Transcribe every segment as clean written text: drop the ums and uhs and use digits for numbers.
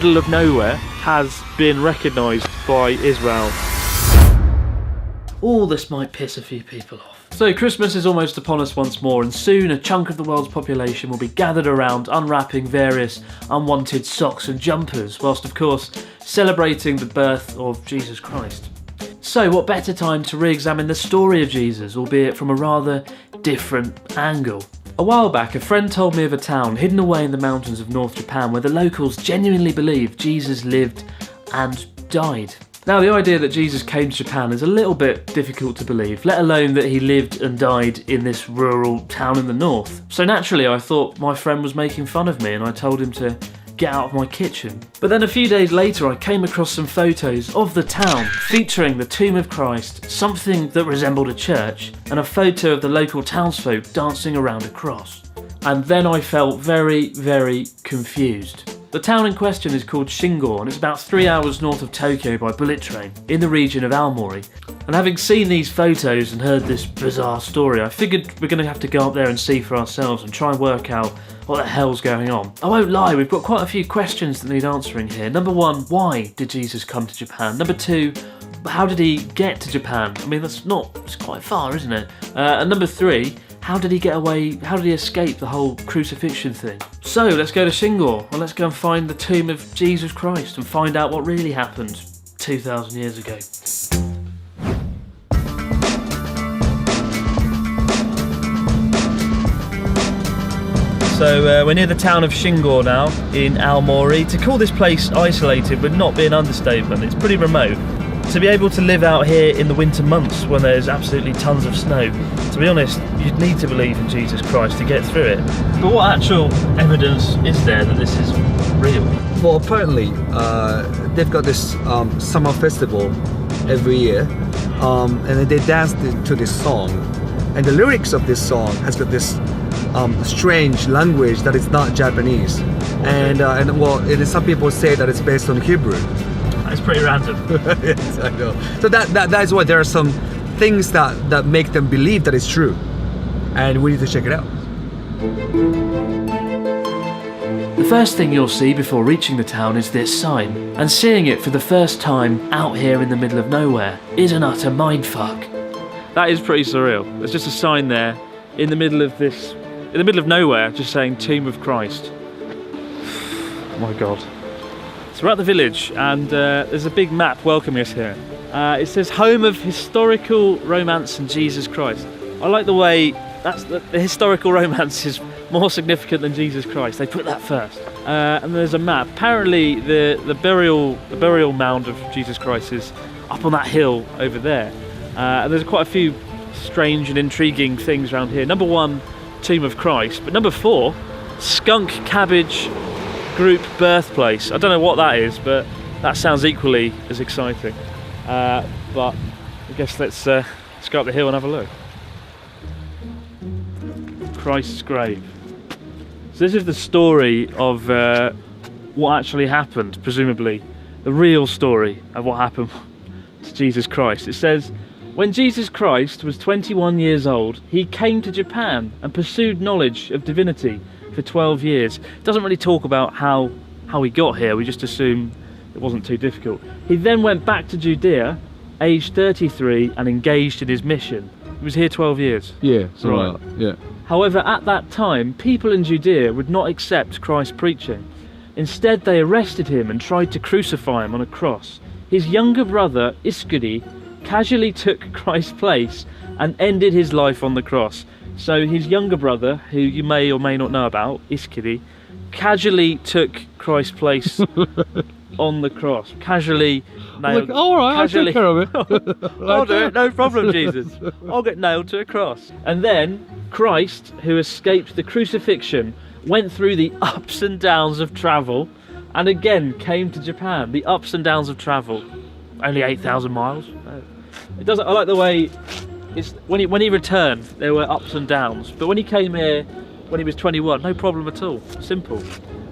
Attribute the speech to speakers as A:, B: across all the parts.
A: middle of nowhere has been recognised by Israel. All this might piss a few people off. So Christmas is almost upon us once more, and soon a chunk of the world's population will be gathered around unwrapping various unwanted socks and jumpers, whilst of course celebrating the birth of Jesus Christ. So what better time to re-examine the story of Jesus, albeit from a rather different angle. A while back, a friend told me of a town hidden away in the mountains of North Japan where the locals genuinely believe Jesus lived and died. Now, the idea that Jesus came to Japan is a little bit difficult to believe, let alone that he lived and died in this rural town in the north. So naturally, I thought my friend was making fun of me, and I told him to get out of my kitchen. But then a few days later, I came across some photos of the town featuring the tomb of Christ, something that resembled a church, and a photo of the local townsfolk dancing around a cross. And then I felt very, very confused. The town in question is called Shingo, and it's about 3 hours north of Tokyo by bullet train, in the region of Aomori. And having seen these photos and heard this bizarre story, I figured we're going to have to go up there and see for ourselves and try and work out what the hell's going on. I won't lie, we've got quite a few questions that need answering here. Number one, why did Jesus come to Japan? Number two, how did he get to Japan? I mean, it's quite far, isn't it? And number three, how did he get away, how did he escape the whole crucifixion thing? So let's go to Shingo, and let's go and find the tomb of Jesus Christ and find out what really happened 2,000 years ago. So we're near the town of Shingo now, in Aomori. To call this place isolated would not be an understatement, it's pretty remote. To be able to live out here in the winter months when there's absolutely tons of snow, to be honest, you'd need to believe in Jesus Christ to get through it. But what actual evidence is there that this is real?
B: Well, apparently they've got this summer festival every year, and they dance to this song, and the lyrics of this song has got this strange language that is not Japanese, and some people say that it's based on Hebrew.
A: It's pretty random.
B: Yes, I know. So that is why there are some things that make them believe that it's true, and we need to check it out.
A: The first thing you'll see before reaching the town is this sign, and seeing it for the first time out here in the middle of nowhere is an utter mindfuck. That is pretty surreal. There's just a sign there in the middle of nowhere, just saying Tomb of Christ. Oh my god. So we're at the village, and there's a big map welcoming us here. It says home of historical romance and Jesus Christ. I like the way the historical romance is more significant than Jesus Christ. They put that first. And there's a map. Apparently the burial mound of Jesus Christ is up on that hill over there. And there's quite a few strange and intriguing things around here. Number one, Tomb of Christ, but number four, Skunk Cabbage Group birthplace. I don't know what that is, but that sounds equally as exciting. But I guess let's go up the hill and have a look. Christ's grave. So this is the story of what actually happened, presumably the real story of what happened to Jesus Christ. It says, when Jesus Christ was 21 years old, he came to Japan and pursued knowledge of divinity for 12 years. It doesn't really talk about how he got here, we just assume it wasn't too difficult. He then went back to Judea, aged 33, and engaged in his mission. He was here 12 years.
B: Yeah,
A: right.
B: Yeah.
A: However, at that time, people in Judea would not accept Christ's preaching. Instead, they arrested him and tried to crucify him on a cross. His younger brother, Iskudi, casually took Christ's place and ended his life on the cross. So his younger brother, who you may or may not know about, Iskidi, casually took Christ's place on the cross. Casually nailed.
B: Look, all right,
A: casually,
B: I'll take care of it.
A: I'll do it, no problem, Jesus. I'll get nailed to a cross. And then Christ, who escaped the crucifixion, went through the ups and downs of travel, and again came to Japan. The ups and downs of travel. Only 8,000 miles. It doesn't. I like the way. It's, when he returned, there were ups and downs, but when he came here when he was 21, no problem at all, simple.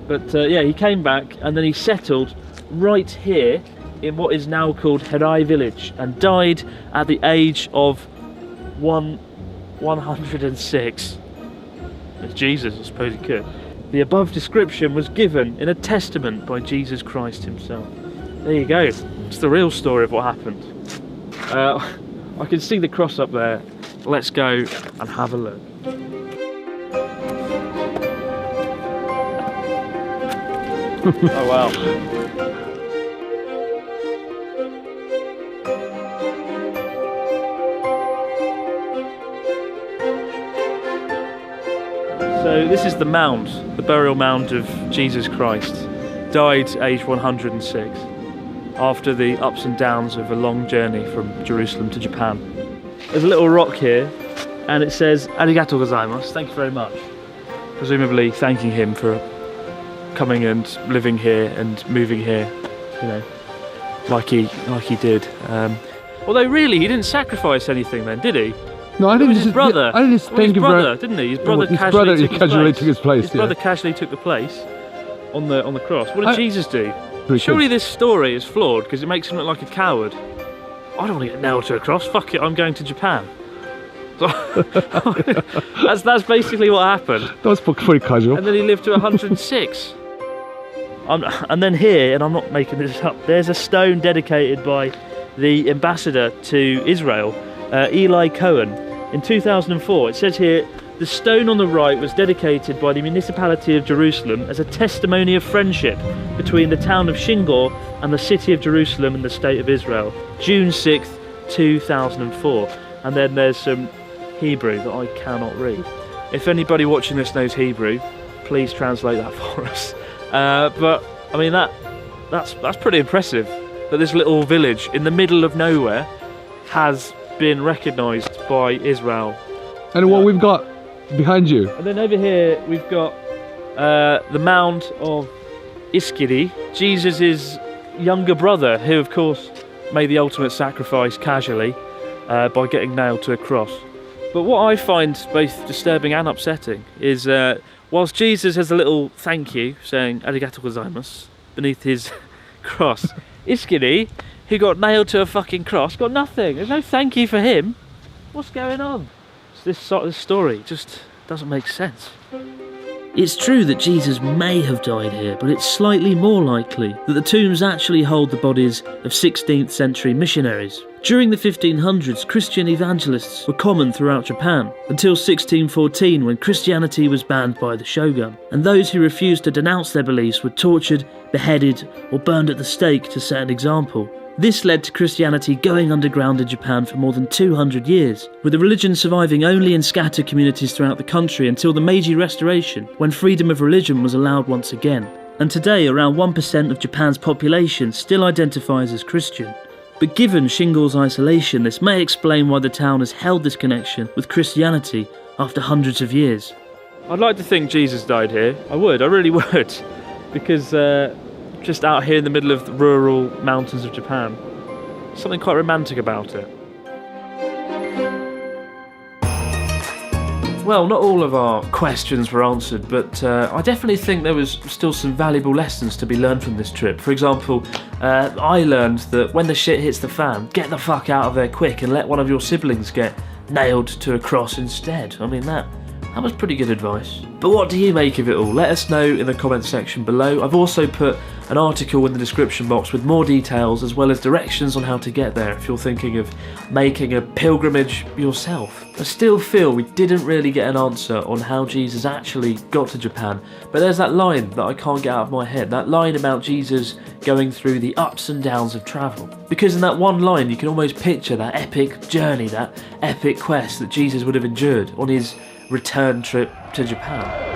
A: But yeah, he came back and then he settled right here in what is now called Herai village, and died at the age of 106. It's Jesus, I suppose he could. The above description was given in a testament by Jesus Christ himself. There you go. It's the real story of what happened. I can see the cross up there. Let's go and have a look. Oh wow. So this is the mound, the burial mound of Jesus Christ. Died aged 106 after the ups and downs of a long journey from Jerusalem to Japan. There's a little rock here and it says "Arigatou gozaimasu," thank you very much. Presumably thanking him for coming and living here and moving here, you know, like he did. Although really he didn't sacrifice anything then, did he?
C: No, I
A: It
C: didn't.
A: was his brother.
C: I didn't think
A: His brother, didn't he? His brother casually took his place. His brother casually took the place on the cross. What did Jesus do? Surely this story is flawed because it makes him look like a coward. I don't want to get nailed to a cross. Fuck it, I'm going to Japan. That's basically what happened.
C: That was pretty casual.
A: And then he lived to 106. And then here, and I'm not making this up, there's a stone dedicated by the ambassador to Israel, Eli Cohen, in 2004. It says here, the stone on the right was dedicated by the municipality of Jerusalem as a testimony of friendship between the town of Shingor and the city of Jerusalem and the state of Israel, June 6th, 2004. And then there's some Hebrew that I cannot read. If anybody watching this knows Hebrew, please translate that for us. But I mean that's pretty impressive that this little village in the middle of nowhere has been recognised by Israel.
C: And what we've got behind you?
A: And then over here we've got the mound of Iskiri, Jesus' younger brother, who of course made the ultimate sacrifice casually by getting nailed to a cross. But what I find both disturbing and upsetting is whilst Jesus has a little thank you saying "Arigatou gozaimasu" beneath his cross, Iskiri, who got nailed to a fucking cross, got nothing. There's no thank you for him. What's going on? This story just doesn't make sense. It's true that Jesus may have died here, but it's slightly more likely that the tombs actually hold the bodies of 16th century missionaries. During the 1500s, Christian evangelists were common throughout Japan, until 1614 when Christianity was banned by the shogun, and those who refused to denounce their beliefs were tortured, beheaded, or burned at the stake to set an example. This led to Christianity going underground in Japan for more than 200 years, with the religion surviving only in scattered communities throughout the country until the Meiji Restoration, when freedom of religion was allowed once again. And today, around 1% of Japan's population still identifies as Christian. But given Shingor's isolation, this may explain why the town has held this connection with Christianity after hundreds of years. I'd like to think Jesus died here. I really would. Because just out here in the middle of the rural mountains of Japan, something quite romantic about it. Well, not all of our questions were answered, but I definitely think there was still some valuable lessons to be learned from this trip. For example, I learned that when the shit hits the fan, get the fuck out of there quick and let one of your siblings get nailed to a cross instead. I mean, that was pretty good advice. But what do you make of it all? Let us know in the comments section below. I've also put an article in the description box with more details as well as directions on how to get there if you're thinking of making a pilgrimage yourself. I still feel we didn't really get an answer on how Jesus actually got to Japan, but there's that line that I can't get out of my head, that line about Jesus going through the ups and downs of travel. Because in that one line you can almost picture that epic journey, that epic quest that Jesus would have endured on his return trip to Japan.